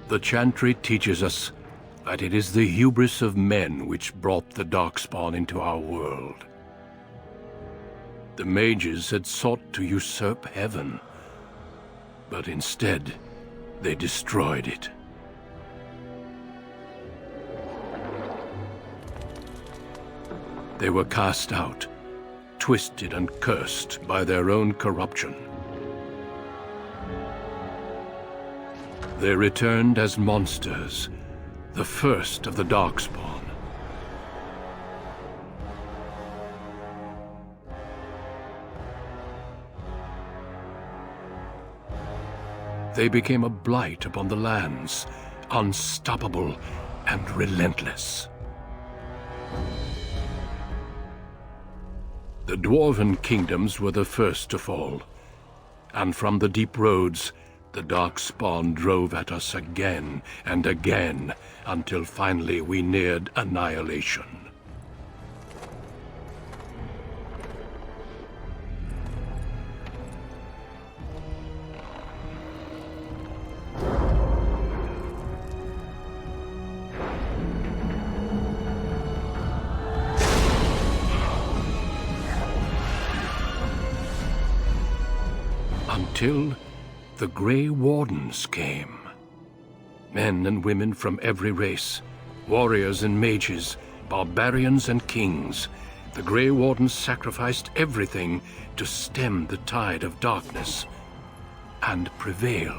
The Chantry teaches us that it is the hubris of men which brought the darkspawn into our world. The mages had sought to usurp heaven, but instead they destroyed it. They were cast out, twisted and cursed by their own corruption. They returned as monsters, the first of the darkspawn. They became a blight upon the lands, unstoppable and relentless. The dwarven kingdoms were the first to fall, and from the deep roads, the darkspawn drove at us again and again, until finally we neared annihilation. Until the Grey Wardens came. Men and women from every race, warriors and mages, barbarians and kings. The Grey Wardens sacrificed everything to stem the tide of darkness, and prevailed.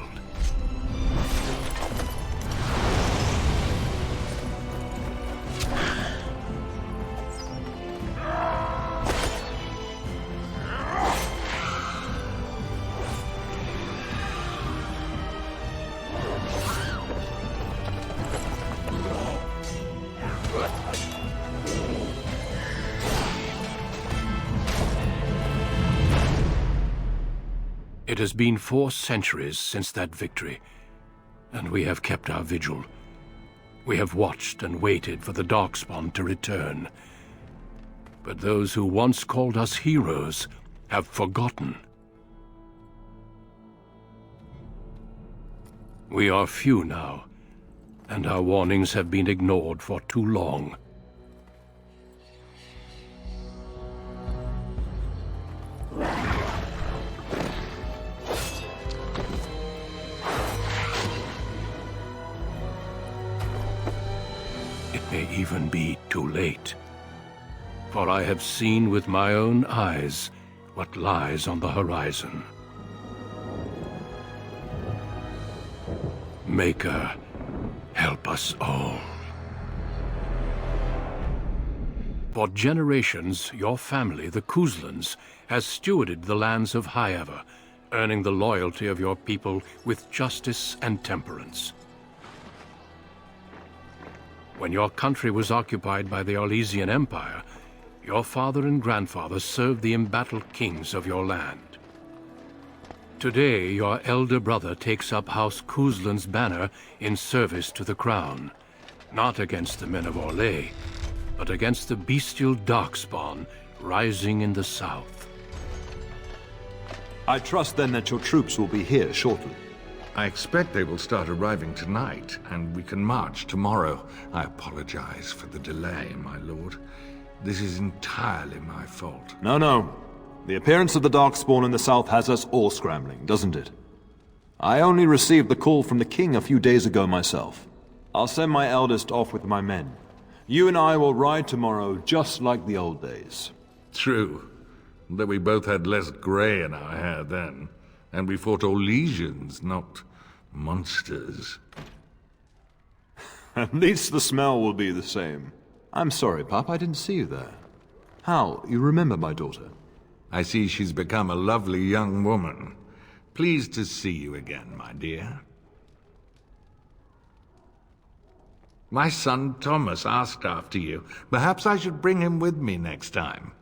It has been 4 centuries since that victory, and we have kept our vigil. We have watched and waited for the darkspawn to return. But those who once called us heroes have forgotten. We are few now, and our warnings have been ignored for too long. May even be too late. For I have seen with my own eyes what lies on the horizon. Maker, help us all. For generations, your family, the Couslands, has stewarded the lands of Highever, earning the loyalty of your people with justice and temperance. When your country was occupied by the Arlesian Empire, your father and grandfather served the embattled kings of your land. Today, your elder brother takes up House Cousland's banner in service to the crown, not against the men of Orlais, but against the bestial darkspawn rising in the south. I trust then that your troops will be here shortly. I expect they will start arriving tonight, and we can march tomorrow. I apologize for the delay, my lord. This is entirely my fault. No. The appearance of the darkspawn in the south has us all scrambling, doesn't it? I only received the call from the king a few days ago myself. I'll send my eldest off with my men. You and I will ride tomorrow just like the old days. True, though we both had less grey in our hair then. And we fought Orlesians, not monsters. At least the smell will be the same. I'm sorry, Pop, I didn't see you there. Howe, you remember my daughter? I see she's become a lovely young woman. Pleased to see you again, my dear. My son Thomas asked after you. Perhaps I should bring him with me next time.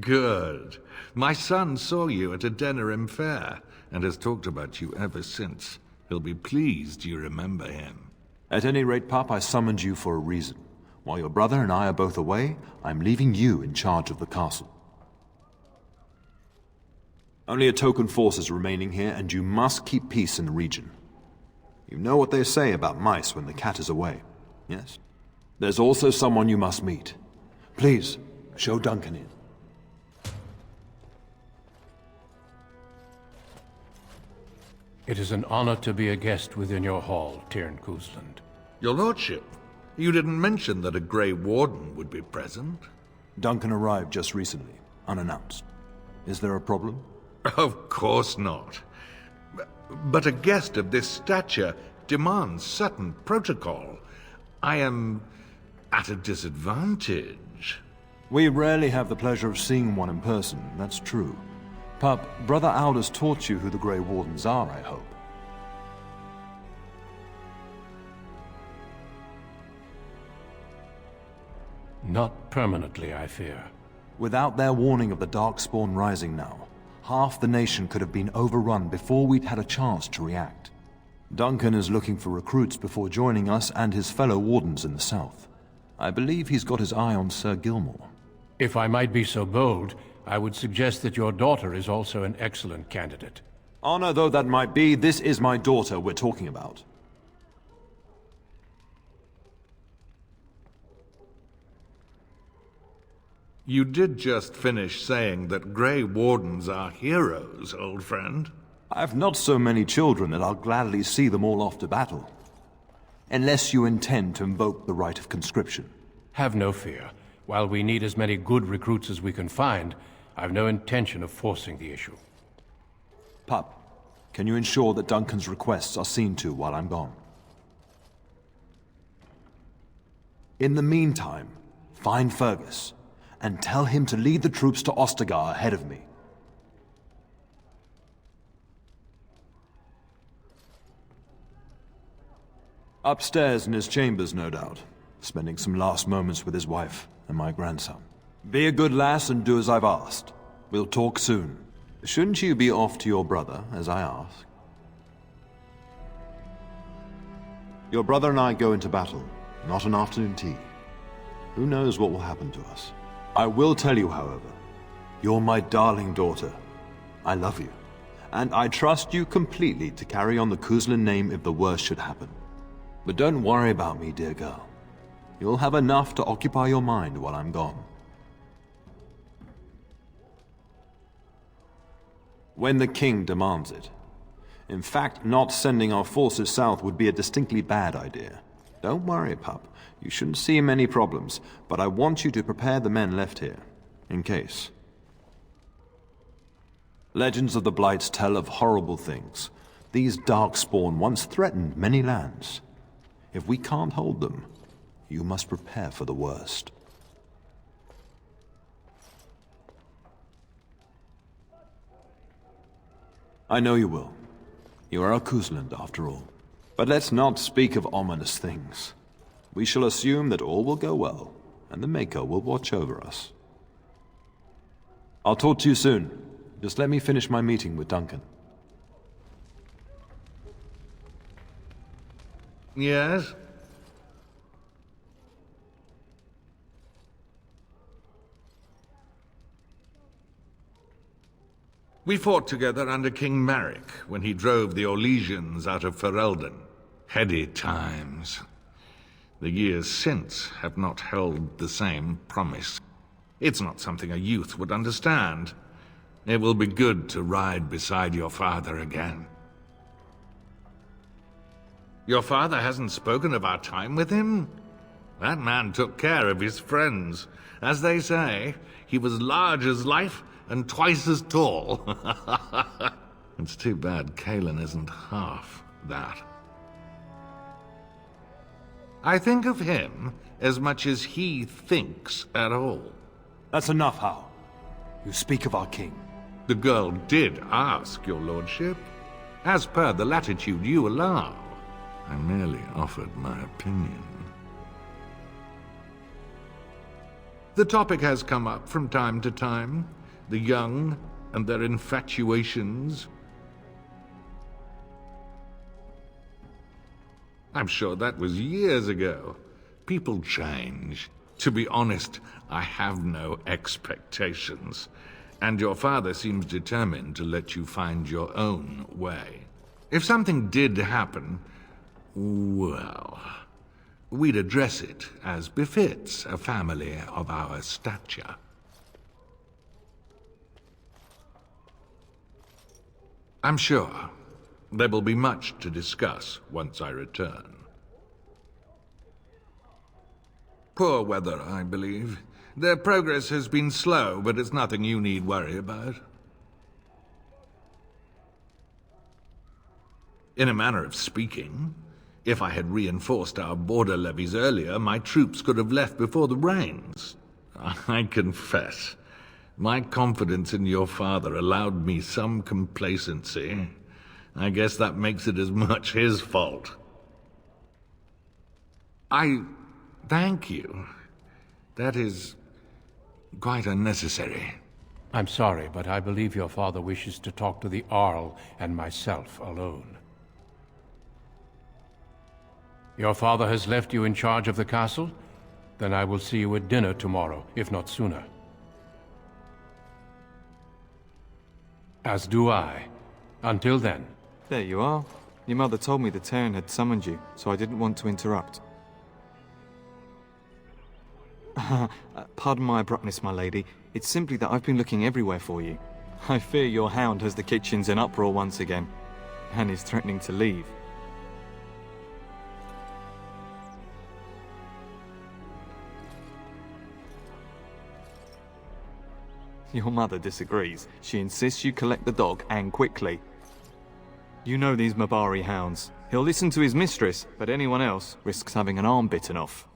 Good. My son saw you at a Teyrn fair, and has talked about you ever since. He'll be pleased you remember him. At any rate, Pop, I summoned you for a reason. While your brother and I are both away, I'm leaving you in charge of the castle. Only a token force is remaining here, and you must keep peace in the region. You know what they say about mice when the cat is away, yes? There's also someone you must meet. Please, show Duncan in. It is an honor to be a guest within your hall, Teyrn of Cousland. Your lordship, you didn't mention that a Grey Warden would be present. Duncan arrived just recently, unannounced. Is there a problem? Of course not. But a guest of this stature demands certain protocol. I am at a disadvantage. We rarely have the pleasure of seeing one in person, that's true. Pup, Brother Aldous taught you who the Grey Wardens are, I hope. Not permanently, I fear. Without their warning of the darkspawn rising now, half the nation could have been overrun before we'd had a chance to react. Duncan is looking for recruits before joining us and his fellow Wardens in the south. I believe he's got his eye on Sir Gilmore. If I might be so bold, I would suggest that your daughter is also an excellent candidate. Honor though that might be, this is my daughter we're talking about. You did just finish saying that Grey Wardens are heroes, old friend. I've not so many children that I'll gladly see them all off to battle. Unless you intend to invoke the right of conscription. Have no fear. While we need as many good recruits as we can find, I've no intention of forcing the issue. Pup, can you ensure that Duncan's requests are seen to while I'm gone? In the meantime, find Fergus, and tell him to lead the troops to Ostagar ahead of me. Upstairs in his chambers, no doubt, spending some last moments with his wife and my grandson. Be a good lass and do as I've asked. We'll talk soon. Shouldn't you be off to your brother, as I asked? Your brother and I go into battle, not an afternoon tea. Who knows what will happen to us? I will tell you, however, you're my darling daughter. I love you, and I trust you completely to carry on the Cousland name if the worst should happen. But don't worry about me, dear girl. You'll have enough to occupy your mind while I'm gone. When the king demands it. In fact, not sending our forces south would be a distinctly bad idea. Don't worry, pup. You shouldn't see many problems, but I want you to prepare the men left here, in case. Legends of the Blights tell of horrible things. These darkspawn once threatened many lands. If we can't hold them, you must prepare for the worst. I know you will. You are a Cousland, after all. But let's not speak of ominous things. We shall assume that all will go well, and the Maker will watch over us. I'll talk to you soon. Just let me finish my meeting with Duncan. Yes? We fought together under King Maric when he drove the Orlesians out of Ferelden. Heady times. The years since have not held the same promise. It's not something a youth would understand. It will be good to ride beside your father again. Your father hasn't spoken of our time with him? That man took care of his friends. As they say, he was large as life and twice as tall. It's too bad Cailan isn't half that. I think of him as much as he thinks at all. That's enough, Howe. You speak of our king. The girl did ask, your lordship. As per the latitude you allow, I merely offered my opinion. The topic has come up from time to time. The young and their infatuations. I'm sure that was years ago. People change. To be honest, I have no expectations. And your father seems determined to let you find your own way. If something did happen, well, we'd address it as befits a family of our stature. I'm sure there will be much to discuss once I return. Poor weather, I believe. Their progress has been slow, but it's nothing you need worry about. In a manner of speaking, if I had reinforced our border levies earlier, my troops could have left before the rains. I confess, my confidence in your father allowed me some complacency. I guess that makes it as much his fault. I thank you. That is quite unnecessary. I'm sorry, but I believe your father wishes to talk to the Arl and myself alone. Your father has left you in charge of the castle? Then I will see you at dinner tomorrow, if not sooner. As do I. Until then. There you are. Your mother told me the Teyrn had summoned you, so I didn't want to interrupt. Pardon my abruptness, my lady. It's simply that I've been looking everywhere for you. I fear your hound has the kitchens in uproar once again, and is threatening to leave. Your mother disagrees. She insists you collect the dog, and quickly. You know these Mabari hounds. He'll listen to his mistress, but anyone else risks having an arm bitten off.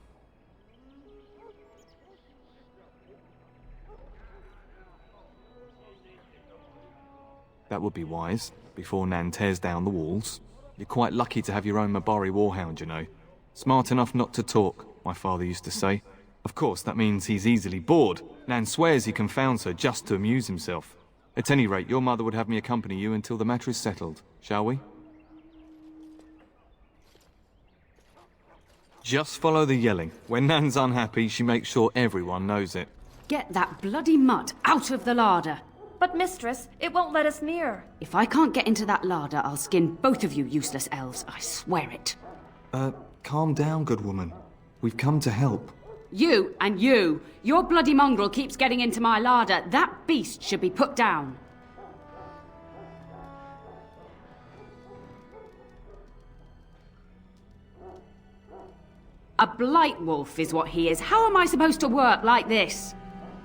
That would be wise, before Nan tears down the walls. You're quite lucky to have your own Mabari warhound, you know. Smart enough not to talk, my father used to say. Of course, that means he's easily bored. Nan swears he confounds her just to amuse himself. At any rate, your mother would have me accompany you until the matter is settled, shall we? Just follow the yelling. When Nan's unhappy, she makes sure everyone knows it. Get that bloody mutt out of the larder. But mistress, it won't let us near. If I can't get into that larder, I'll skin both of you useless elves, I swear it. Calm down, good woman. We've come to help. You and you! Your bloody mongrel keeps getting into my larder. That beast should be put down. A blight wolf is what he is. How am I supposed to work like this?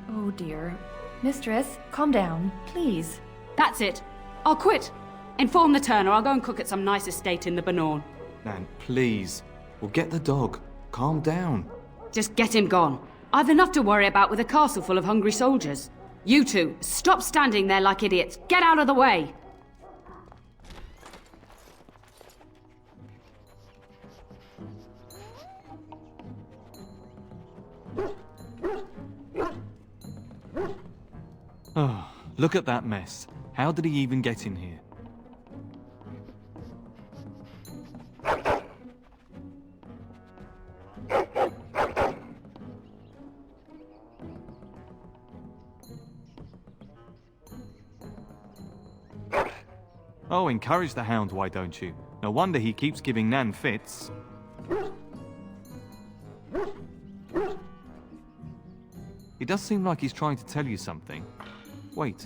Oh dear. Mistress, calm down, please. That's it. I'll quit. Inform the Turner. I'll go and cook at some nice estate in the Banorn. Nan, please. We'll get the dog. Calm down. Just get him gone. I've enough to worry about with a castle full of hungry soldiers. You two, stop standing there like idiots. Get out of the way! Oh, look at that mess. How did he even get in here? Oh, encourage the hound, why don't you? No wonder he keeps giving Nan fits. It does seem like he's trying to tell you something. Wait,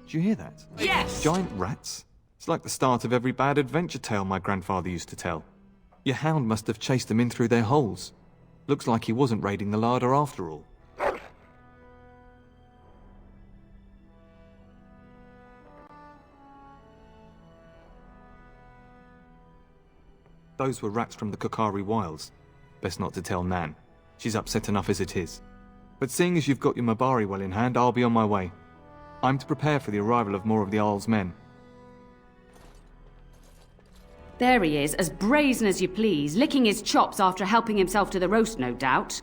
did you hear that? Yes! Giant rats? It's like the start of every bad adventure tale my grandfather used to tell. Your hound must have chased them in through their holes. Looks like he wasn't raiding the larder after all. Those were rats from the Kokari Wilds. Best not to tell Nan. She's upset enough as it is. But seeing as you've got your Mabari well in hand, I'll be on my way. I'm to prepare for the arrival of more of the Arl's men. There he is, as brazen as you please, licking his chops after helping himself to the roast, no doubt.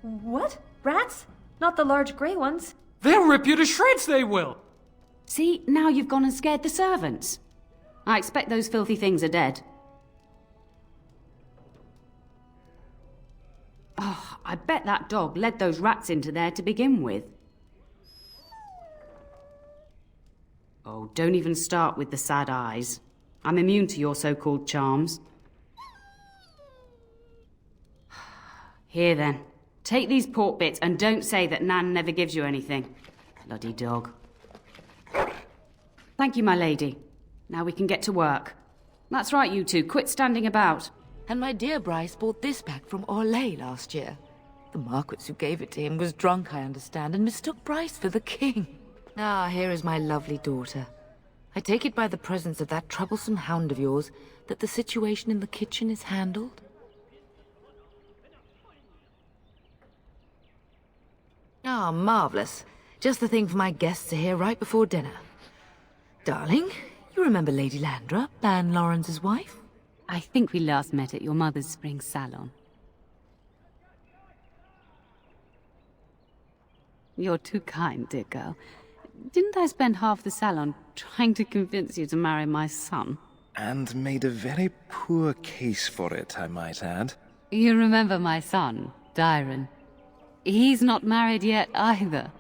What? Rats? Not the large grey ones? They'll rip you to shreds, they will! See, now you've gone and scared the servants. I expect those filthy things are dead. Oh, Oh, I bet that dog led those rats into there to begin with. Oh, don't even start with the sad eyes. I'm immune to your so-called charms. Here then, take these pork bits and don't say that Nan never gives you anything. Bloody dog. Thank you, my lady. Now we can get to work. That's right, you two. Quit standing about. And my dear Bryce bought this back from Orlais last year. The Marquis who gave it to him was drunk, I understand, and mistook Bryce for the king. Ah, here is my lovely daughter. I take it by the presence of that troublesome hound of yours that the situation in the kitchen is handled? Ah, marvellous. Just the thing for my guests to hear right before dinner. Darling, you remember Lady Landra, Ban Lawrence's wife? I think we last met at your mother's spring salon. You're too kind, dear girl. Didn't I spend half the salon trying to convince you to marry my son? And made a very poor case for it, I might add. You remember my son, Teyrn. He's not married yet either.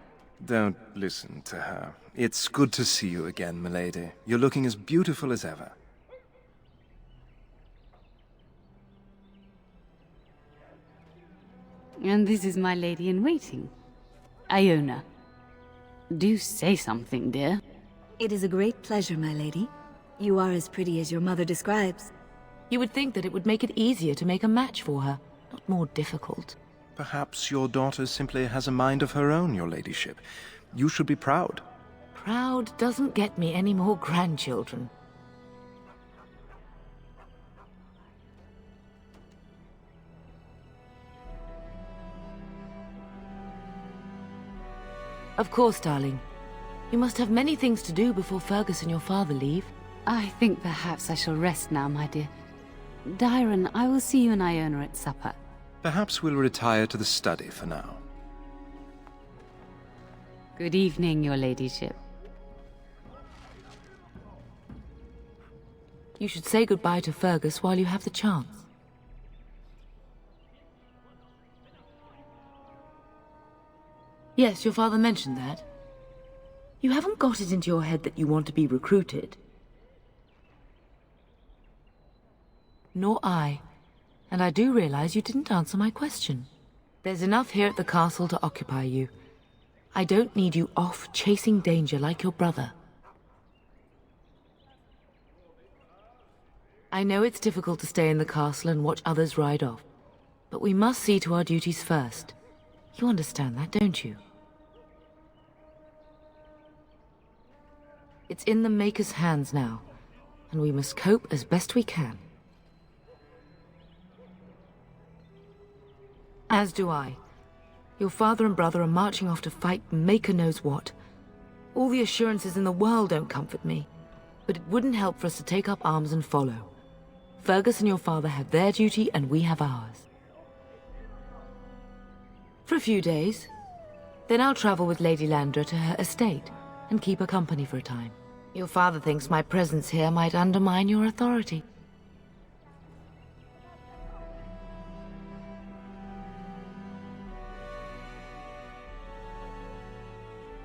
Don't listen to her. It's good to see you again, milady. You're looking as beautiful as ever. And this is my lady-in-waiting, Iona. Do say something, dear. It is a great pleasure, my lady. You are as pretty as your mother describes. You would think that it would make it easier to make a match for her, not more difficult. Perhaps your daughter simply has a mind of her own, your ladyship. You should be proud. Proud doesn't get me any more grandchildren. Of course, darling. You must have many things to do before Fergus and your father leave. I think perhaps I shall rest now, my dear. Teyrn, I will see you and Iona at supper. Perhaps we'll retire to the study for now. Good evening, your ladyship. You should say goodbye to Fergus while you have the chance. Yes, your father mentioned that. You haven't got it into your head that you want to be recruited. Nor I. And I do realize you didn't answer my question. There's enough here at the castle to occupy you. I don't need you off chasing danger like your brother. I know it's difficult to stay in the castle and watch others ride off, but we must see to our duties first. You understand that, don't you? It's in the Maker's hands now, and we must cope as best we can. As do I. Your father and brother are marching off to fight Maker knows what. All the assurances in the world don't comfort me, but it wouldn't help for us to take up arms and follow. Fergus and your father have their duty, and we have ours. For a few days. Then I'll travel with Lady Landra to her estate, and keep her company for a time. Your father thinks my presence here might undermine your authority.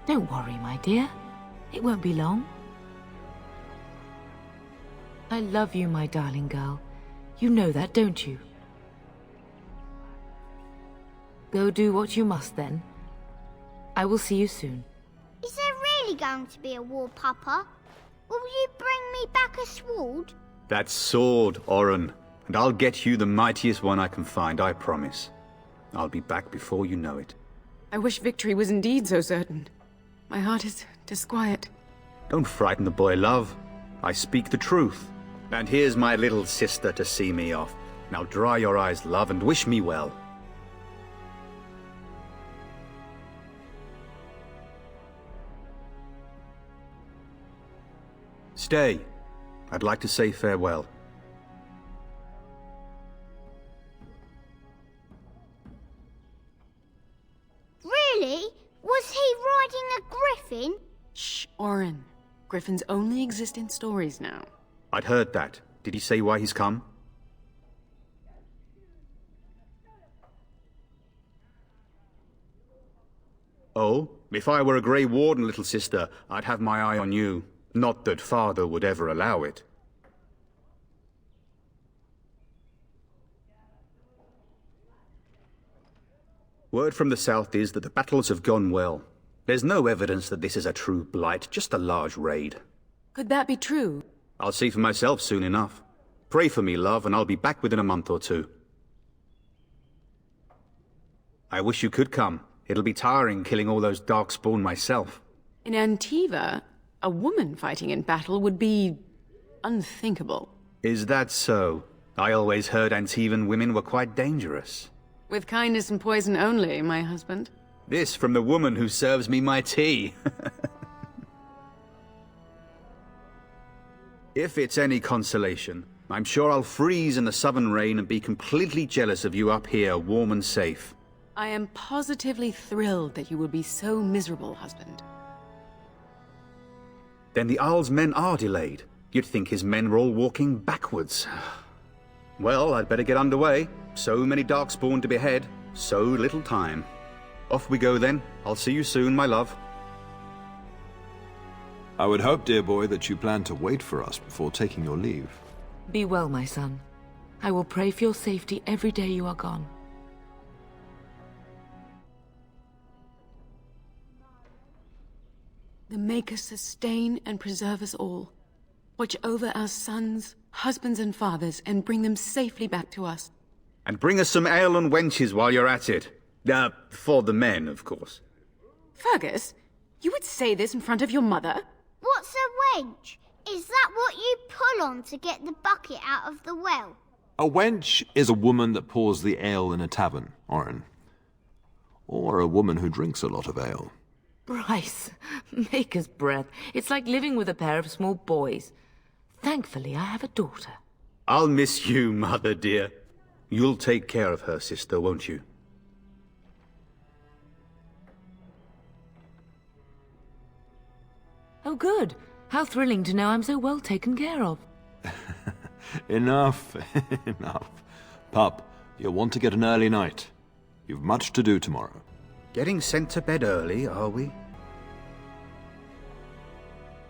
Don't worry, my dear. It won't be long. I love you, my darling girl. You know that, don't you? Go do what you must, then. I will see you soon. Is there really going to be a war, Papa? Will you bring me back a sword? That sword, Oren. And I'll get you the mightiest one I can find, I promise. I'll be back before you know it. I wish victory was indeed so certain. My heart is disquiet. Don't frighten the boy, love. I speak the truth. And here's my little sister to see me off. Now dry your eyes, love, and wish me well. Stay. I'd like to say farewell. Really? Was he riding a griffin? Shh, Oren. Griffins only exist in stories now. I'd heard that. Did he say why he's come? Oh? If I were a Grey Warden, little sister, I'd have my eye on you. Not that father would ever allow it. Word from the south is that the battles have gone well. There's no evidence that this is a true blight, just a large raid. Could that be true? I'll see for myself soon enough. Pray for me, love, and I'll be back within a month or two. I wish you could come. It'll be tiring killing all those darkspawn myself. In Antiva, a woman fighting in battle would be unthinkable. Is that so? I always heard Antivan women were quite dangerous. With kindness and poison only, my husband. This from the woman who serves me my tea. If it's any consolation, I'm sure I'll freeze in the southern rain and be completely jealous of you up here, warm and safe. I am positively thrilled that you will be so miserable, husband. Then the Arl's men are delayed. You'd think his men were all walking backwards. Well, I'd better get underway. So many darkspawn to behead, so little time. Off we go then. I'll see you soon, my love. I would hope, dear boy, that you plan to wait for us before taking your leave. Be well, my son. I will pray for your safety every day you are gone. The Maker sustain and preserve us all. Watch over our sons, husbands and fathers, and bring them safely back to us. And bring us some ale and wenches while you're at it. For the men, of course. Fergus, you would say this in front of your mother? What's a wench? Is that what you pull on to get the bucket out of the well? A wench is a woman that pours the ale in a tavern, Oren. Or a woman who drinks a lot of ale. Bryce, maker's breath. It's like living with a pair of small boys. Thankfully, I have a daughter. I'll miss you, mother dear. You'll take care of her, sister, won't you? Oh, good. How thrilling to know I'm so well taken care of. Enough, enough. Pup, you'll want to get an early night. You've much to do tomorrow. Getting sent to bed early, are we?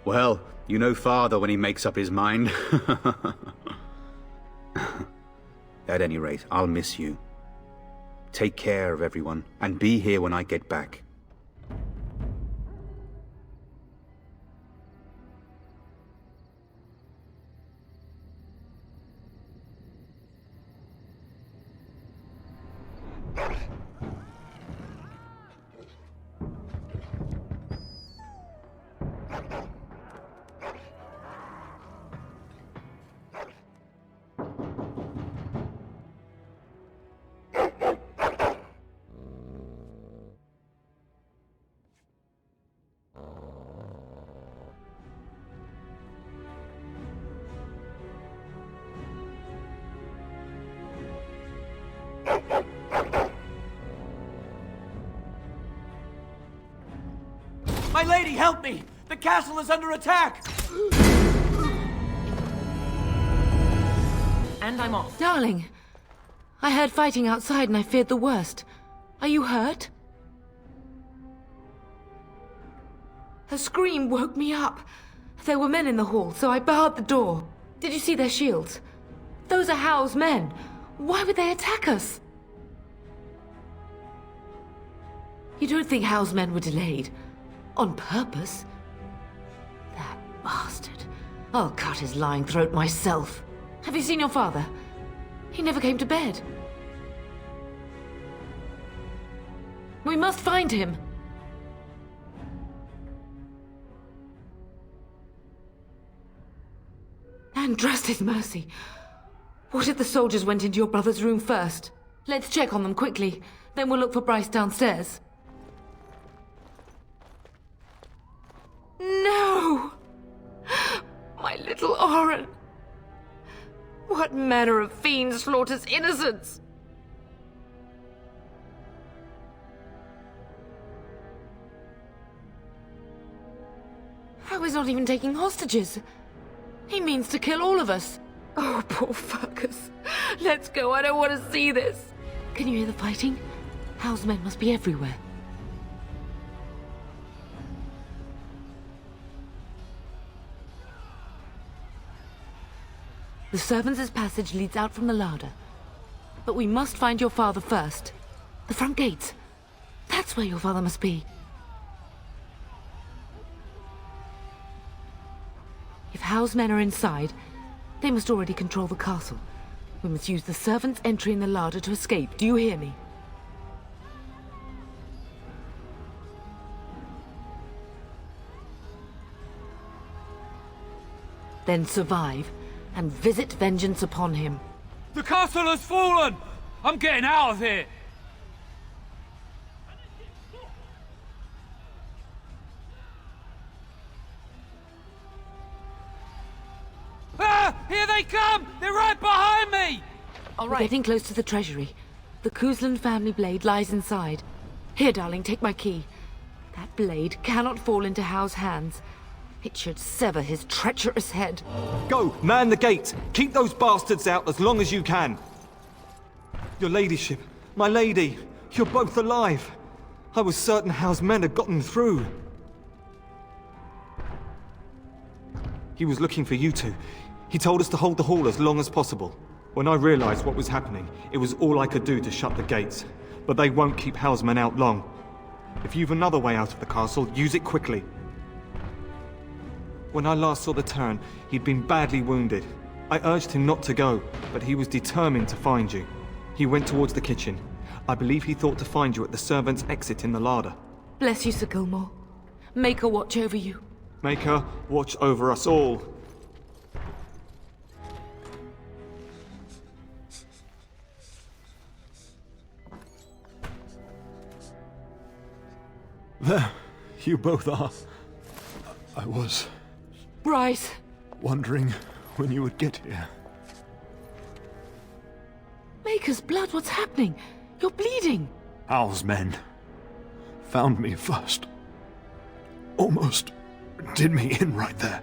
Well, you know father when he makes up his mind. At any rate, I'll miss you. Take care of everyone, and be here when I get back. My lady, help me! The castle is under attack! And I'm off. Darling, I heard fighting outside and I feared the worst. Are you hurt? Her scream woke me up. There were men in the hall, so I barred the door. Did you see their shields? Those are Howe's men. Why would they attack us? You don't think Howe's men were delayed? On purpose? That bastard. I'll cut his lying throat myself. Have you seen your father? He never came to bed. We must find him. And trust his mercy. What if the soldiers went into your brother's room first? Let's check on them quickly. Then we'll look for Bryce downstairs. No! My little Oren! What manner of fiend slaughters innocents? Howe is not even taking hostages. He means to kill all of us. Oh, poor Fergus. Let's go, I don't want to see this. Can you hear the fighting? Howe's men must be everywhere. The servants' passage leads out from the larder. But we must find your father first. The front gates. That's where your father must be. If Howe's men are inside, they must already control the castle. We must use the servants' entry in the larder to escape. Do you hear me? Then survive, and visit vengeance upon him. The castle has fallen! I'm getting out of here! Ah! Here they come! They're right behind me! We're getting close to the treasury. The Cousland family blade lies inside. Here, darling, take my key. That blade cannot fall into Howe's hands. It should sever his treacherous head. Go! Man the gate! Keep those bastards out as long as you can! Your ladyship, my lady, you're both alive! I was certain Howe's men had gotten through. He was looking for you two. He told us to hold the hall as long as possible. When I realized what was happening, it was all I could do to shut the gates. But they won't keep Howe's men out long. If you've another way out of the castle, use it quickly. When I last saw the Teyrn, he'd been badly wounded. I urged him not to go, but he was determined to find you. He went towards the kitchen. I believe he thought to find you at the servants' exit in the larder. Bless you, Sir Gilmore. Make her watch over you. Make her watch over us all. There, you both are. I was Bryce! wondering when you would get here. Maker's blood, what's happening? You're bleeding! Howe's men found me first. Almost did me in right there.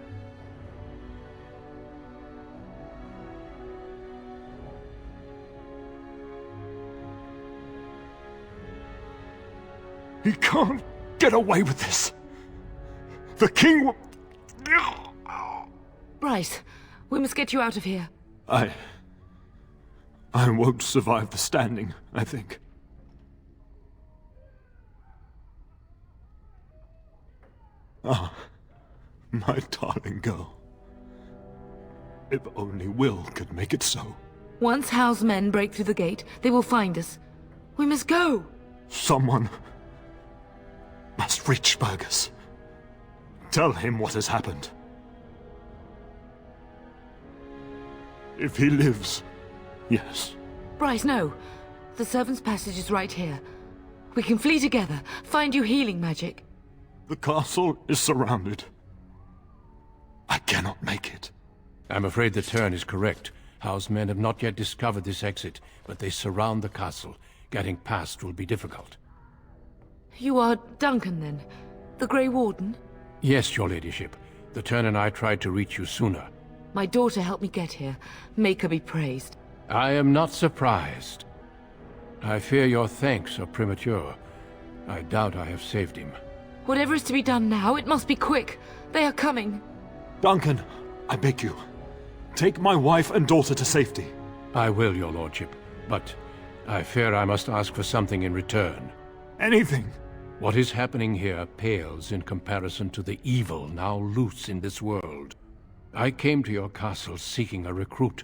He can't get away with this. The king will... Bryce, we must get you out of here. I won't survive the standing, I think. Ah, my darling girl. If only Will could make it so. Once Howe's men break through the gate, they will find us. We must go! Someone must reach Fergus. Tell him what has happened. If he lives, yes. Bryce, no. The servants' passage is right here. We can flee together, find you healing magic. The castle is surrounded. I cannot make it. I'm afraid the Teyrn is correct. Howe's men have not yet discovered this exit, but they surround the castle. Getting past will be difficult. You are Duncan, then? The Grey Warden? Yes, your ladyship. The Teyrn and I tried to reach you sooner. My daughter helped me get here. Make her be praised. I am not surprised. I fear your thanks are premature. I doubt I have saved him. Whatever is to be done now, it must be quick. They are coming. Duncan, I beg you. Take my wife and daughter to safety. I will, your lordship, but I fear I must ask for something in return. Anything. What is happening here pales in comparison to the evil now loose in this world. I came to your castle seeking a recruit.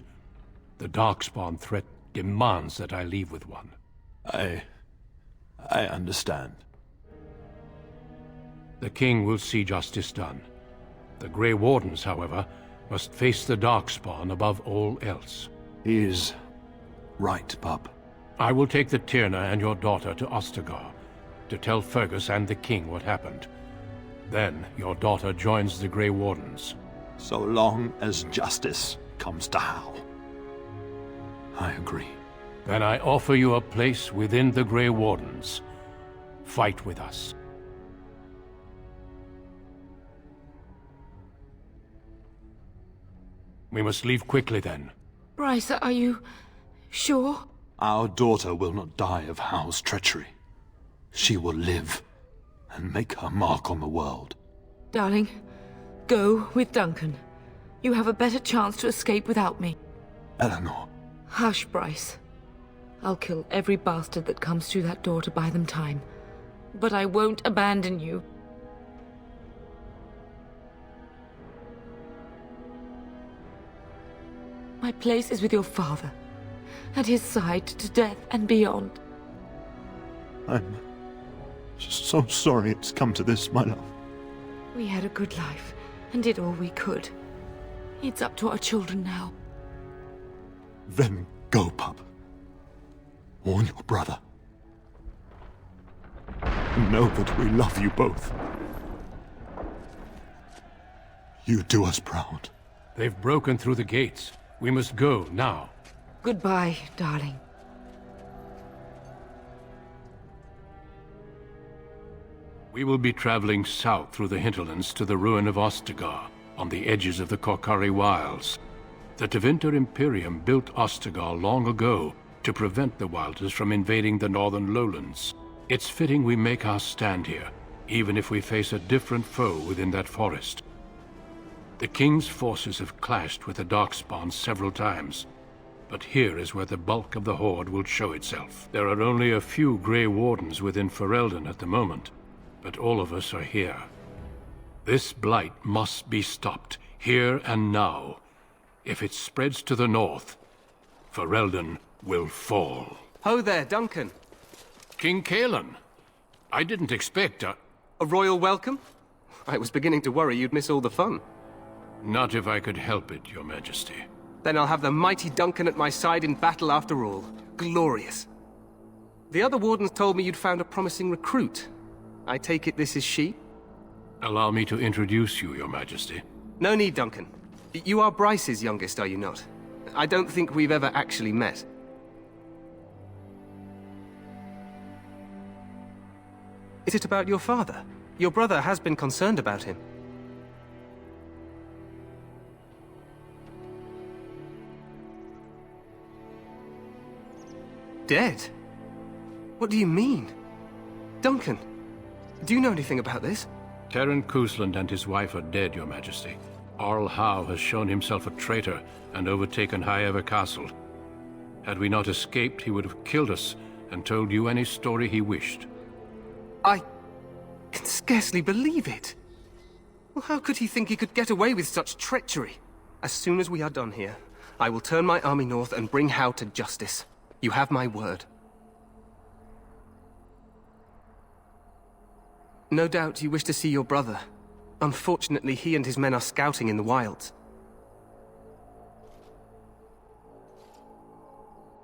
The darkspawn threat demands that I leave with one. I understand. The king will see justice done. The Grey Wardens, however, must face the darkspawn above all else. He is right, bub. I will take the Teyrn and your daughter to Ostagar, to tell Fergus and the king what happened. Then your daughter joins the Grey Wardens. So long as justice comes to Howe. I agree. Then I offer you a place within the Grey Wardens. Fight with us. We must leave quickly then. Bryce, are you sure? Our daughter will not die of Howe's treachery. She will live and make her mark on the world. Darling, go with Duncan. You have a better chance to escape without me. Eleanor. Hush, Bryce. I'll kill every bastard that comes through that door to buy them time. But I won't abandon you. My place is with your father. At his side to death and beyond. I'm so sorry it's come to this, my love. We had a good life and did all we could. It's up to our children now. Then go, pup. Warn your brother. Know that we love you both. You do us proud. They've broken through the gates. We must go now. Goodbye, darling. We will be traveling south through the hinterlands to the ruin of Ostagar, on the edges of the Korkari Wilds. The Tevinter Imperium built Ostagar long ago to prevent the Wilders from invading the northern lowlands. It's fitting we make our stand here, even if we face a different foe within that forest. The King's forces have clashed with the darkspawn several times, but here is where the bulk of the horde will show itself. There are only a few Grey Wardens within Ferelden at the moment, but all of us are here. This blight must be stopped, here and now. If it spreads to the north, Ferelden will fall. Ho there, Duncan. King Cailan. I didn't expect a royal welcome? I was beginning to worry you'd miss all the fun. Not if I could help it, Your Majesty. Then I'll have the mighty Duncan at my side in battle after all. Glorious. The other wardens told me you'd found a promising recruit. I take it this is she? Allow me to introduce you, Your Majesty. No need, Duncan. You are Bryce's youngest, are you not? I don't think we've ever actually met. Is it about your father? Your brother has been concerned about him. Dead? What do you mean? Duncan, do you know anything about this? Teyrn of Cousland and his wife are dead, Your Majesty. Howe has shown himself a traitor and overtaken Highever Castle. Had we not escaped, he would have killed us and told you any story he wished. I can scarcely believe it. Well, how could he think he could get away with such treachery? As soon as we are done here, I will turn my army north and bring Howe to justice. You have my word. No doubt you wish to see your brother. Unfortunately, he and his men are scouting in the wilds.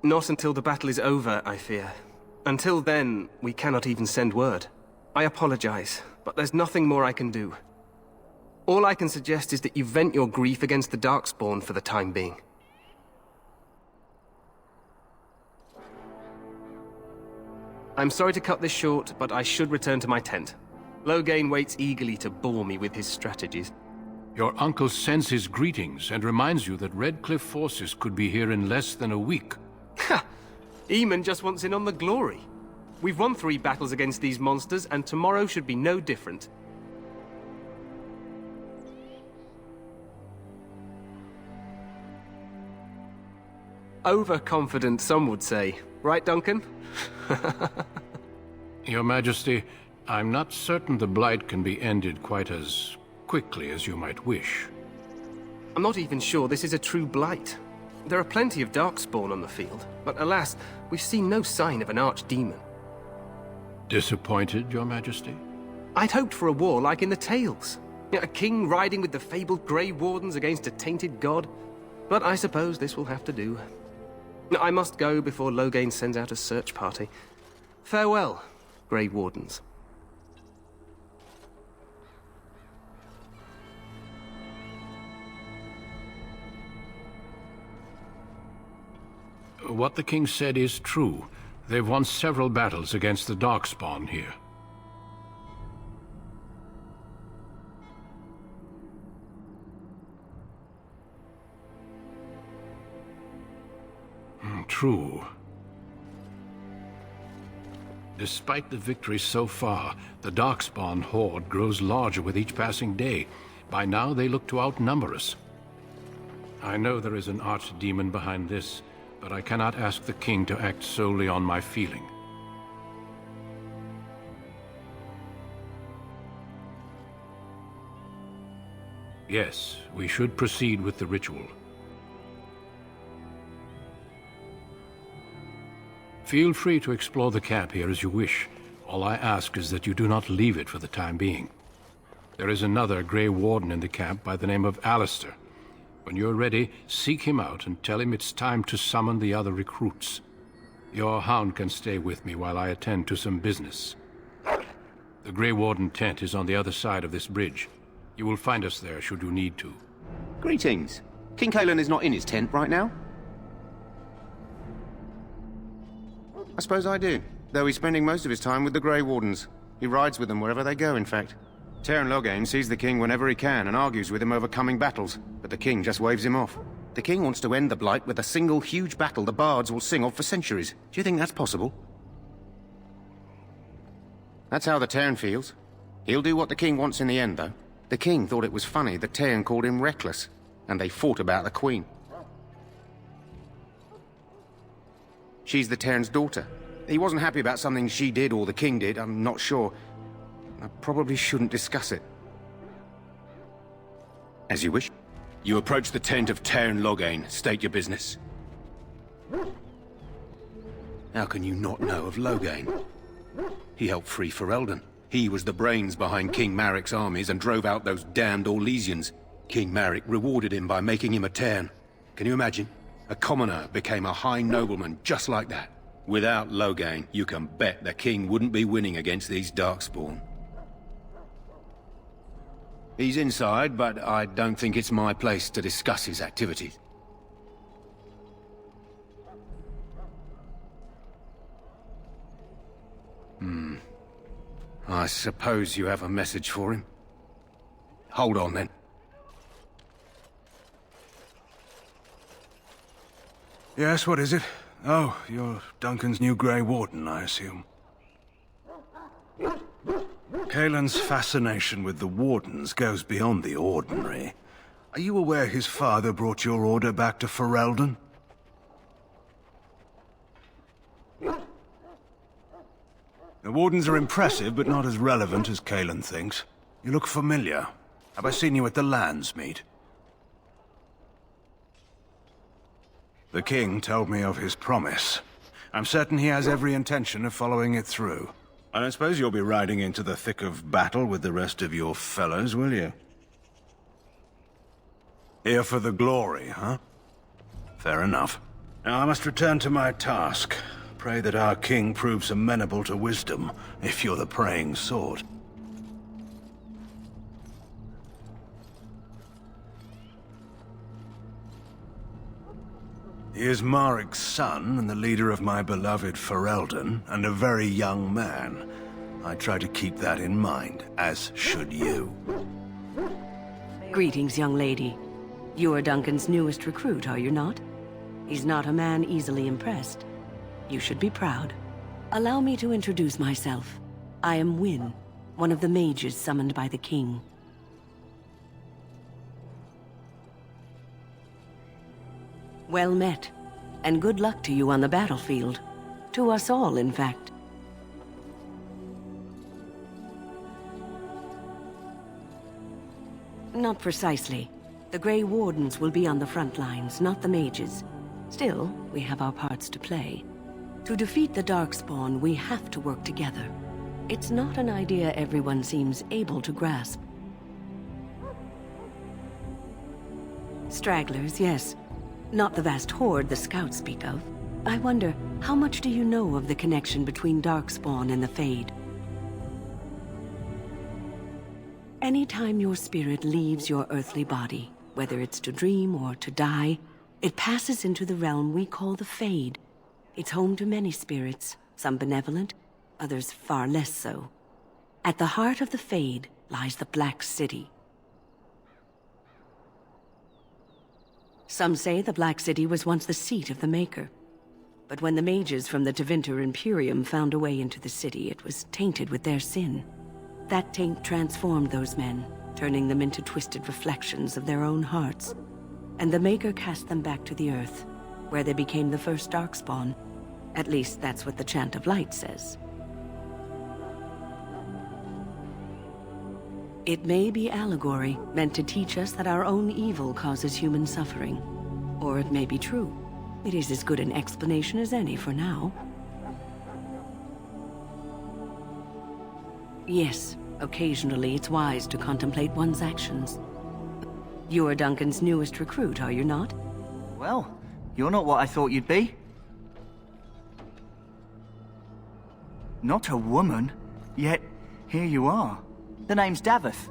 Not until the battle is over, I fear. Until then, we cannot even send word. I apologize, but there's nothing more I can do. All I can suggest is that you vent your grief against the darkspawn for the time being. I'm sorry to cut this short, but I should return to my tent. Loghain waits eagerly to bore me with his strategies. Your uncle sends his greetings and reminds you that Redcliffe forces could be here in less than a week. Ha! Eamon just wants in on the glory. We've won 3 battles against these monsters, and tomorrow should be no different. Overconfident, some would say. Right, Duncan? Your Majesty, I'm not certain the blight can be ended quite as quickly as you might wish. I'm not even sure this is a true blight. There are plenty of darkspawn on the field, but alas, we've seen no sign of an archdemon. Disappointed, Your Majesty? I'd hoped for a war like in the tales. A king riding with the fabled Grey Wardens against a tainted god. But I suppose this will have to do. I must go before Loghain sends out a search party. Farewell, Grey Wardens. What the king said is true. They've won several battles against the darkspawn here. True. Despite the victories so far, the darkspawn horde grows larger with each passing day. By now, they look to outnumber us. I know there is an archdemon behind this, but I cannot ask the king to act solely on my feeling. Yes, we should proceed with the ritual. Feel free to explore the camp here as you wish. All I ask is that you do not leave it for the time being. There is another Grey Warden in the camp by the name of Alistair. When you're ready, seek him out and tell him it's time to summon the other recruits. Your hound can stay with me while I attend to some business. The Grey Warden tent is on the other side of this bridge. You will find us there should you need to. Greetings. King Cailan is not in his tent right now? I suppose I do, though he's spending most of his time with the Grey Wardens. He rides with them wherever they go, in fact. Teyrn of sees the king whenever he can and argues with him over coming battles, but the king just waves him off. The king wants to end the Blight with a single huge battle the bards will sing of for centuries. Do you think that's possible? That's how the Teyrn feels. He'll do what the king wants in the end, though. The king thought it was funny that Teyrn called him reckless, and they fought about the queen. She's the Teyrn's daughter. He wasn't happy about something she did or the king did, I'm not sure. I probably shouldn't discuss it. As you wish. You approach the tent of Teyrn Loghain. State your business. How can you not know of Loghain? He helped free Ferelden. He was the brains behind King Maric's armies and drove out those damned Orlesians. King Maric rewarded him by making him a Teyrn. Can you imagine? A commoner became a high nobleman just like that. Without Loghain, you can bet the king wouldn't be winning against these darkspawn. He's inside, but I don't think it's my place to discuss his activities. I suppose you have a message for him. Hold on, then. Yes, what is it? Oh, you're Duncan's new Grey Warden, I assume. Cailan's fascination with the Wardens goes beyond the ordinary. Are you aware his father brought your order back to Ferelden? The Wardens are impressive, but not as relevant as Cailan thinks. You look familiar. Have I seen you at the Lands meet? The king told me of his promise. I'm certain he has every intention of following it through. I don't suppose you'll be riding into the thick of battle with the rest of your fellows, will you? Here for the glory, huh? Fair enough. Now I must return to my task. Pray that our king proves amenable to wisdom, if you're the praying sort. He is Maric's son, and the leader of my beloved Ferelden, and a very young man. I try to keep that in mind, as should you. Greetings, young lady. You are Duncan's newest recruit, are you not? He's not a man easily impressed. You should be proud. Allow me to introduce myself. I am Wynne, one of the mages summoned by the king. Well met, and good luck to you on the battlefield. To us all, in fact. Not precisely. The Grey Wardens will be on the front lines, not the mages. Still, we have our parts to play. To defeat the darkspawn, we have to work together. It's not an idea everyone seems able to grasp. Stragglers, yes. Not the vast horde the scouts speak of. I wonder, how much do you know of the connection between darkspawn and the Fade? Anytime your spirit leaves your earthly body, whether it's to dream or to die, it passes into the realm we call the Fade. It's home to many spirits, some benevolent, others far less so. At the heart of the Fade lies the Black City. Some say the Black City was once the seat of the Maker. But when the mages from the Tevinter Imperium found a way into the city, it was tainted with their sin. That taint transformed those men, turning them into twisted reflections of their own hearts. and the Maker cast them back to the earth, where they became the first darkspawn. At least that's what the Chant of Light says. It may be allegory, meant to teach us that our own evil causes human suffering. Or it may be true. It is as good an explanation as any for now. Yes, occasionally it's wise to contemplate one's actions. You are Duncan's newest recruit, are you not? Well, you're not what I thought you'd be. Not a woman, yet here you are. The name's Davith.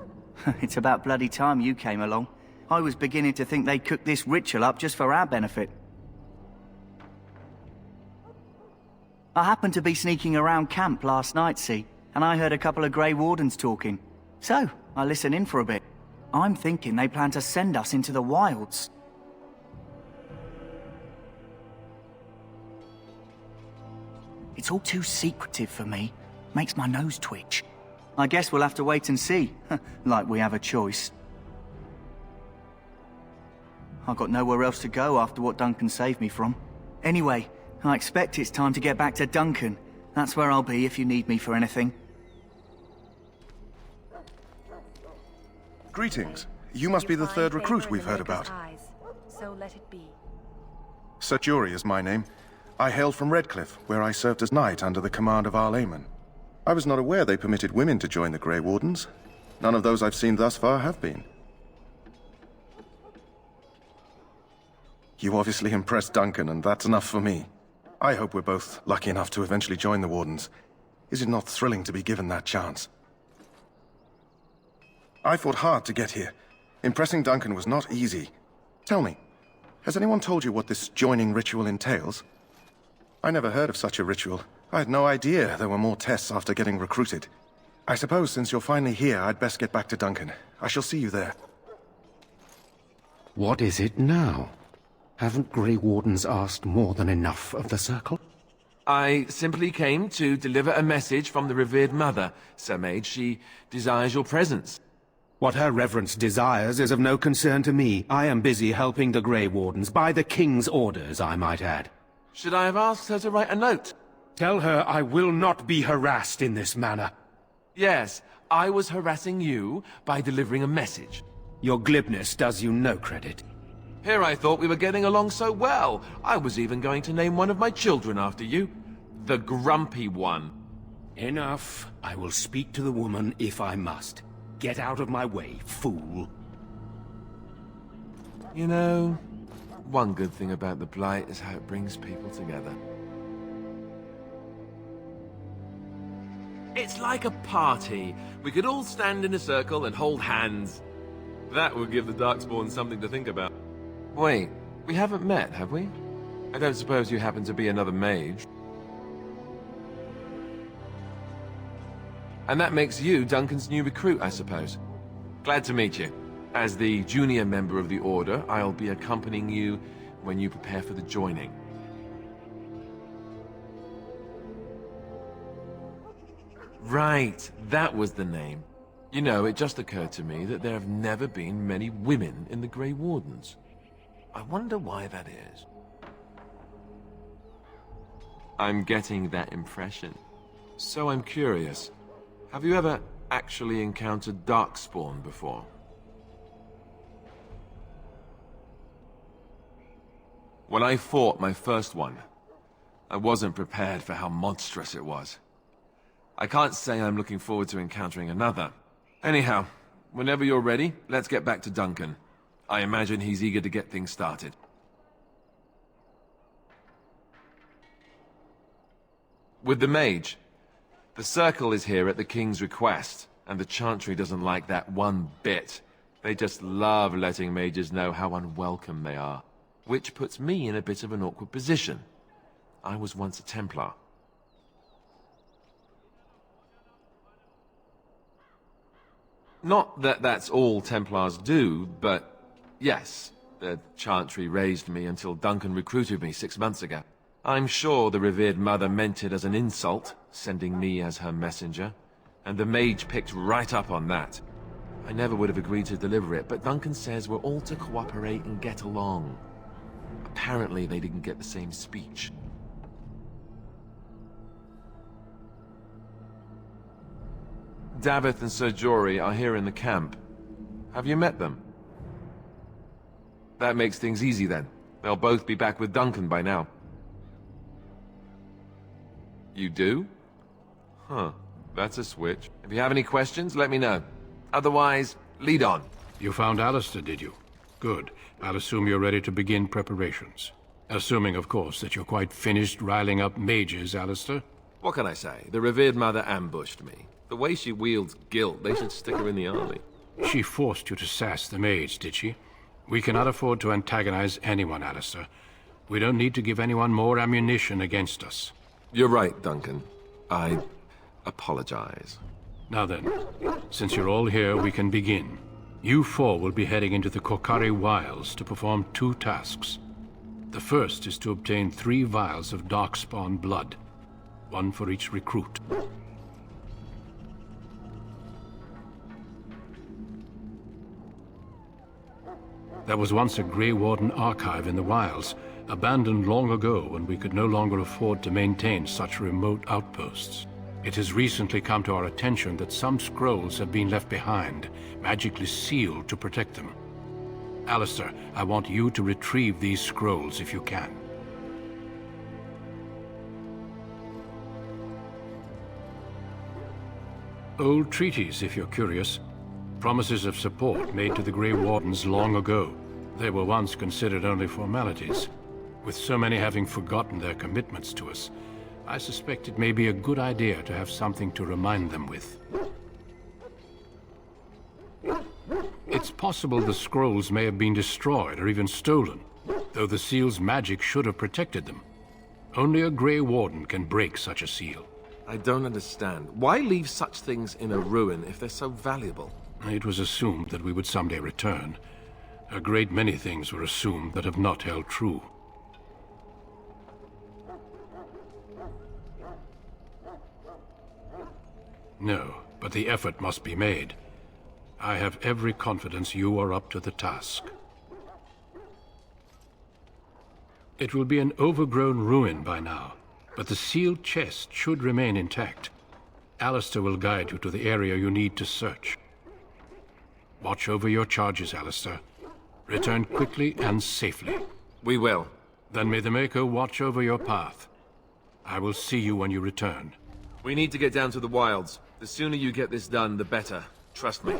It's about bloody time you came along. I was beginning to think they cooked this ritual up just for our benefit. I happened to be sneaking around camp last night, see, and I heard a couple of Grey Wardens talking. So, I listened in for a bit. I'm thinking they plan to send us into the wilds. It's all too secretive for me. Makes my nose twitch. I guess we'll have to wait and see, like we have a choice. I've got nowhere else to go after what Duncan saved me from. Anyway, I expect it's time to get back to Duncan. That's where I'll be if you need me for anything. Greetings. You must be the third recruit we've heard about. So let it be. Sir Jury is my name. I hail from Redcliffe, where I served as knight under the command of Arlayman. I was not aware they permitted women to join the Grey Wardens. None of those I've seen thus far have been. You obviously impressed Duncan, and that's enough for me. I hope we're both lucky enough to eventually join the Wardens. Is it not thrilling to be given that chance? I fought hard to get here. Impressing Duncan was not easy. Tell me, has anyone told you what this joining ritual entails? I never heard of such a ritual. I had no idea there were more tests after getting recruited. I suppose since you're finally here, I'd best get back to Duncan. I shall see you there. What is it now? Haven't Grey Wardens asked more than enough of the Circle? I simply came to deliver a message from the revered mother, Sir Mage. She desires your presence. What her reverence desires is of no concern to me. I am busy helping the Grey Wardens, by the King's orders, I might add. Should I have asked her to write a note? Tell her I will not be harassed in this manner. Yes, I was harassing you by delivering a message. Your glibness does you no credit. Here I thought we were getting along so well. I was even going to name one of my children after you. The Grumpy One. Enough. I will speak to the woman if I must. Get out of my way, fool. You know, one good thing about the Blight is how it brings people together. It's like a party. We could all stand in a circle and hold hands. That would give the Darkspawn something to think about. Wait, we haven't met, have we? I don't suppose you happen to be another mage. And that makes you Duncan's new recruit, I suppose. Glad to meet you. As the junior member of the Order, I'll be accompanying you when you prepare for the joining. Right, that was the name. You know, it just occurred to me that there have never been many women in the Grey Wardens. I wonder why that is. I'm getting that impression. So I'm curious. Have you ever actually encountered darkspawn before? When I fought my first one, I wasn't prepared for how monstrous it was. I can't say I'm looking forward to encountering another. Anyhow, whenever you're ready, let's get back to Duncan. I imagine he's eager to get things started. With the mage, the Circle is here at the King's request, and the Chantry doesn't like that one bit. They just love letting mages know how unwelcome they are, which puts me in a bit of an awkward position. I was once a Templar. Not that that's all Templars do, but yes, the Chantry raised me until Duncan recruited me 6 months ago. I'm sure the revered mother meant it as an insult, sending me as her messenger, and the mage picked right up on that. I never would have agreed to deliver it, but Duncan says we're all to cooperate and get along. Apparently they didn't get the same speech. Davith and Sir Jory are here in the camp. Have you met them? That makes things easy then. They'll both be back with Duncan by now. You do? Huh. That's a switch. If you have any questions, let me know. Otherwise, lead on. You found Alistair, did you? Good. I'll assume you're ready to begin preparations. Assuming, of course, that you're quite finished riling up mages, Alistair. What can I say? The revered mother ambushed me. The way she wields guilt, they should stick her in the army. She forced you to sass the mage, did she? We cannot afford to antagonize anyone, Alistair. We don't need to give anyone more ammunition against us. You're right, Duncan. I apologize. Now then, since you're all here, we can begin. You four will be heading into the Korcari Wilds to perform 2 tasks. The first is to obtain 3 vials of darkspawn blood, 1 for each recruit. There was once a Grey Warden archive in the wilds, abandoned long ago when we could no longer afford to maintain such remote outposts. It has recently come to our attention that some scrolls have been left behind, magically sealed to protect them. Alistair, I want you to retrieve these scrolls if you can. Old treaties, if you're curious. Promises of support made to the Grey Wardens long ago. They were once considered only formalities. With so many having forgotten their commitments to us, I suspect it may be a good idea to have something to remind them with. It's possible the scrolls may have been destroyed or even stolen, though the seal's magic should have protected them. Only a Grey Warden can break such a seal. I don't understand. Why leave such things in a ruin if they're so valuable? It was assumed that we would someday return. A great many things were assumed that have not held true. No, but the effort must be made. I have every confidence you are up to the task. It will be an overgrown ruin by now, but the sealed chest should remain intact. Alistair will guide you to the area you need to search. Watch over your charges, Alistair. Return quickly and safely. We will. Then may the Maker watch over your path. I will see you when you return. We need to get down to the wilds. The sooner you get this done, the better. Trust me.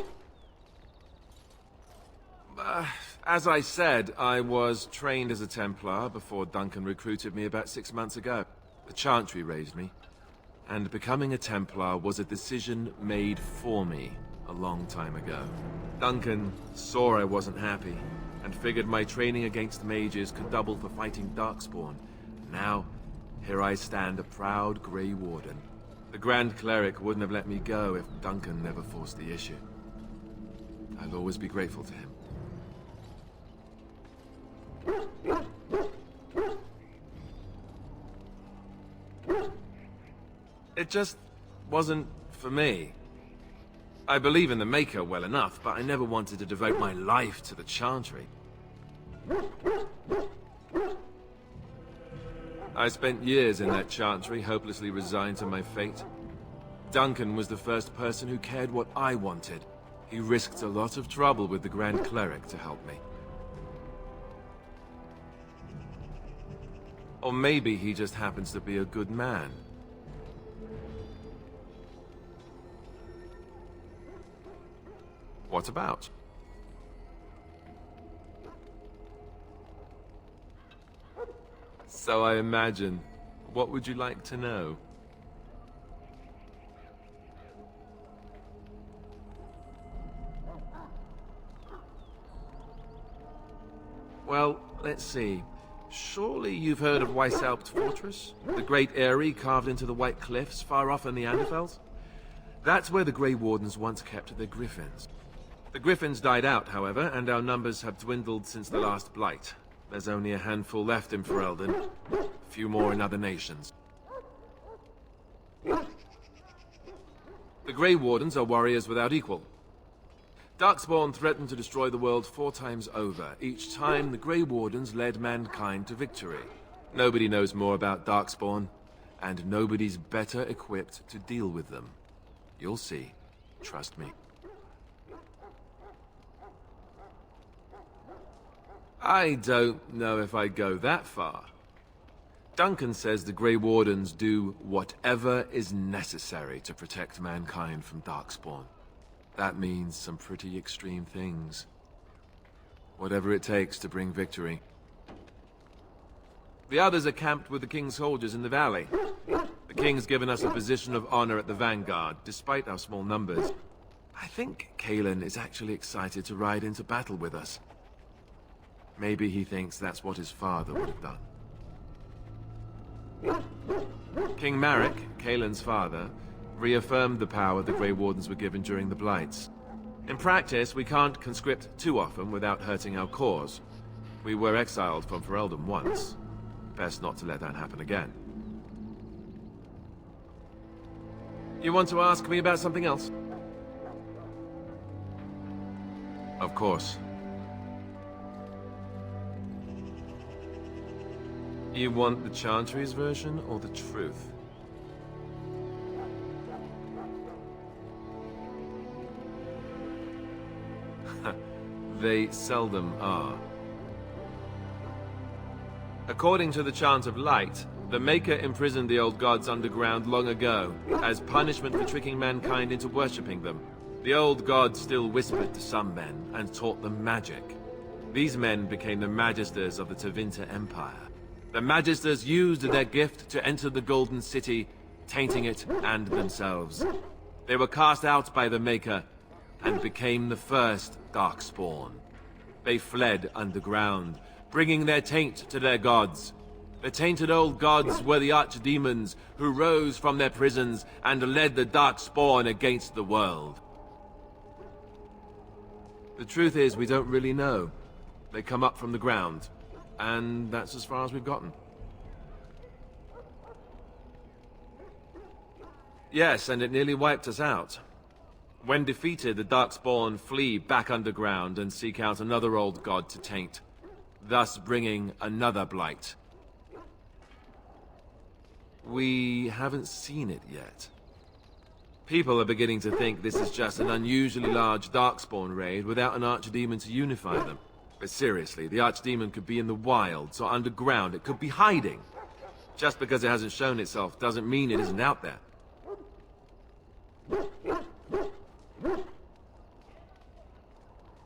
As I said, I was trained as a Templar before Duncan recruited me about 6 months ago. The Chantry raised me. And becoming a Templar was a decision made for me a long time ago. Duncan saw I wasn't happy, and figured my training against mages could double for fighting darkspawn. Now, here I stand, a proud Grey Warden. The Grand Cleric wouldn't have let me go if Duncan never forced the issue. I'll always be grateful to him. It just wasn't for me. I believe in the Maker well enough, but I never wanted to devote my life to the Chantry. I spent years in that Chantry, hopelessly resigned to my fate. Duncan was the first person who cared what I wanted. He risked a lot of trouble with the Grand Cleric to help me. Or maybe he just happens to be a good man. What about? So I imagine. What would you like to know? Well, let's see. Surely you've heard of Weishaupt Fortress? The great eyrie carved into the White Cliffs far off in the Anderfels? That's where the Grey Wardens once kept their griffins. The griffins died out, however, and our numbers have dwindled since the last blight. There's only a handful left in Ferelden, a few more in other nations. The Grey Wardens are warriors without equal. Darkspawn threatened to destroy the world 4 times over. Each time, the Grey Wardens led mankind to victory. Nobody knows more about Darkspawn, and nobody's better equipped to deal with them. You'll see. Trust me. I don't know if I'd go that far. Duncan says the Grey Wardens do whatever is necessary to protect mankind from Darkspawn. That means some pretty extreme things. Whatever it takes to bring victory. The others are camped with the King's soldiers in the valley. The King's given us a position of honor at the vanguard, despite our small numbers. I think Cailan is actually excited to ride into battle with us. Maybe he thinks that's what his father would have done. King Marek, Cailan's father, reaffirmed the power the Grey Wardens were given during the Blights. In practice, we can't conscript too often without hurting our cause. We were exiled from Ferelden once. Best not to let that happen again. You want to ask me about something else? Of course. You want the Chantry's version or the truth? They seldom are. According to the Chant of Light, the Maker imprisoned the old gods underground long ago, as punishment for tricking mankind into worshipping them. The old gods still whispered to some men and taught them magic. These men became the Magisters of the Tevinter Empire. The Magisters used their gift to enter the Golden City, tainting it and themselves. They were cast out by the Maker and became the first Darkspawn. They fled underground, bringing their taint to their gods. The tainted old gods were the archdemons who rose from their prisons and led the Darkspawn against the world. The truth is, we don't really know. They come up from the ground, and that's as far as we've gotten. Yes, and it nearly wiped us out. When defeated, the Darkspawn flee back underground and seek out another old god to taint, thus bringing another blight. We haven't seen it yet. People are beginning to think this is just an unusually large Darkspawn raid without an archdemon to unify them. But seriously, the archdemon could be in the wilds or underground. It could be hiding. Just because it hasn't shown itself doesn't mean it isn't out there.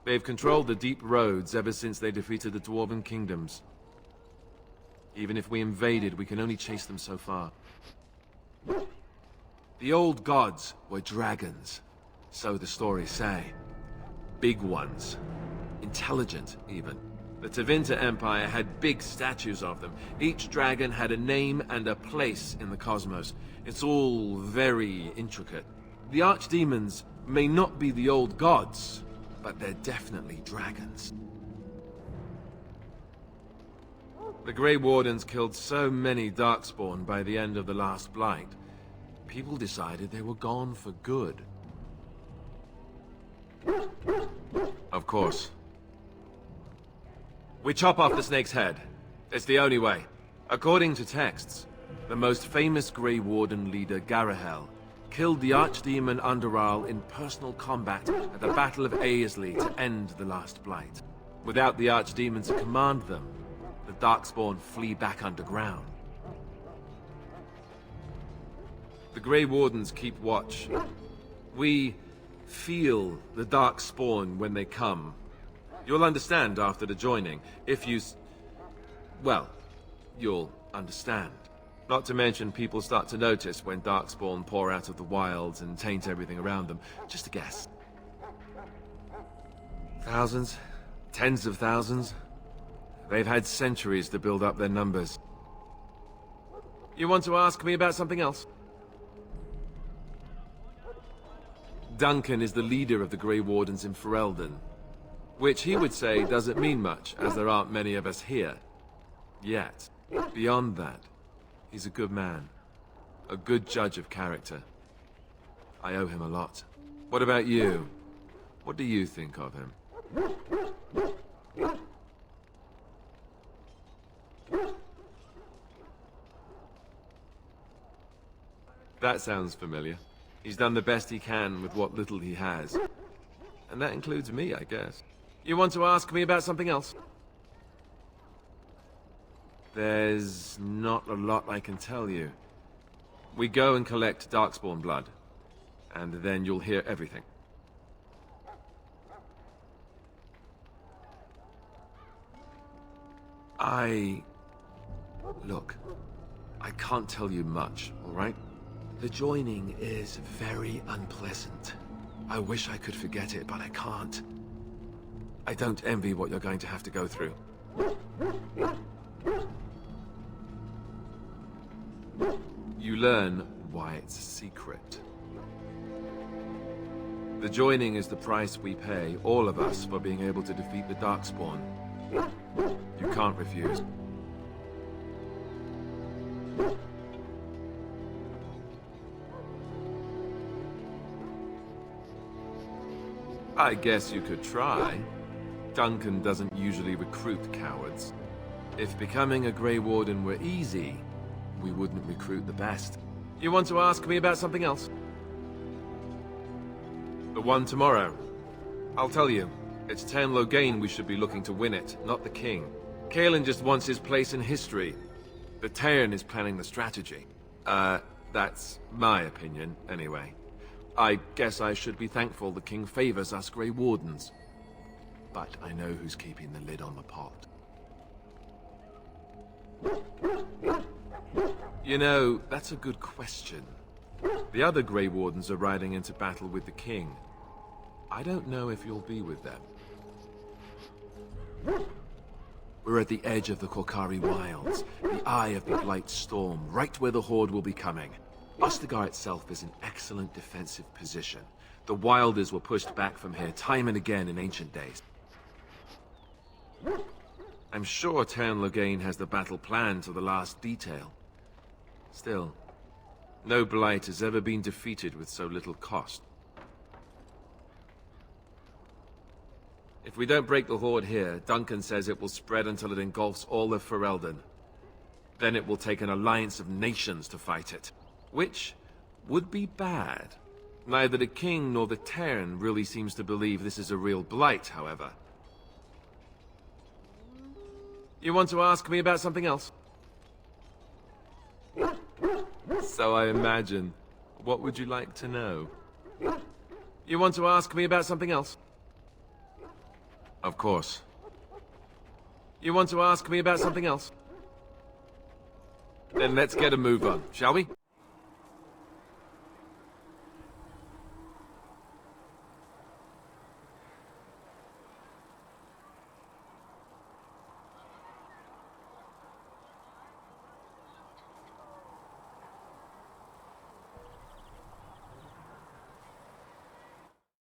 They've controlled the deep roads ever since they defeated the Dwarven kingdoms. Even if we invaded, we can only chase them so far. The old gods were dragons, so the stories say. Big ones. Intelligent, even. The Tevinter Empire had big statues of them. Each dragon had a name and a place in the cosmos. It's all very intricate. The archdemons may not be the old gods, but they're definitely dragons. The Grey Wardens killed so many Darkspawn by the end of the last Blight. People decided they were gone for good. Of course. We chop off the snake's head. It's the only way. According to texts, the most famous Grey Warden leader, Garahel, killed the Archdemon Underal in personal combat at the Battle of Aesley to end the last Blight. Without the Archdemon to command them, the Darkspawn flee back underground. The Grey Wardens keep watch. We feel the Darkspawn when they come. You'll understand after the joining, if you... well, you'll understand. Not to mention people start to notice when Darkspawn pour out of the wilds and taint everything around them. Just a guess. Thousands? Tens of thousands? They've had centuries to build up their numbers. You want to ask me about something else? Duncan is the leader of the Grey Wardens in Ferelden, which he would say doesn't mean much, as there aren't many of us here. Yet. Beyond that, he's a good man. A good judge of character. I owe him a lot. What about you? What do you think of him? That sounds familiar. He's done the best he can with what little he has. And that includes me, I guess. You want to ask me about something else? There's not a lot I can tell you. We go and collect darkspawn blood, and then you'll hear everything. Look, I can't tell you much, all right? The joining is very unpleasant. I wish I could forget it, but I can't. I don't envy what you're going to have to go through. You learn why it's a secret. The joining is the price we pay, all of us, for being able to defeat the darkspawn. You can't refuse. I guess you could try. Duncan doesn't usually recruit cowards. If becoming a Grey Warden were easy, we wouldn't recruit the best. You want to ask me about something else? The one tomorrow. I'll tell you. It's Teyrn Loghain we should be looking to win it, not the king. Cailan just wants his place in history. The Teyrn is planning the strategy. That's my opinion, anyway. I guess I should be thankful the king favors us Grey Wardens. But I know who's keeping the lid on the pot. You know, that's a good question. The other Grey Wardens are riding into battle with the king. I don't know if you'll be with them. We're at the edge of the Korkari Wilds, the eye of the Blight Storm, right where the Horde will be coming. Ostagar itself is an excellent defensive position. The Wilders were pushed back from here time and again in ancient days. I'm sure Teyrn Loghain has the battle planned to the last detail. Still, no Blight has ever been defeated with so little cost. If we don't break the Horde here, Duncan says it will spread until it engulfs all of Ferelden. Then it will take an alliance of nations to fight it. Which would be bad. Neither the king nor the Teyrn really seems to believe this is a real blight, however. You want to ask me about something else? So I imagine. What would you like to know? You want to ask me about something else? Of course. You want to ask me about something else? Then let's get a move on, shall we?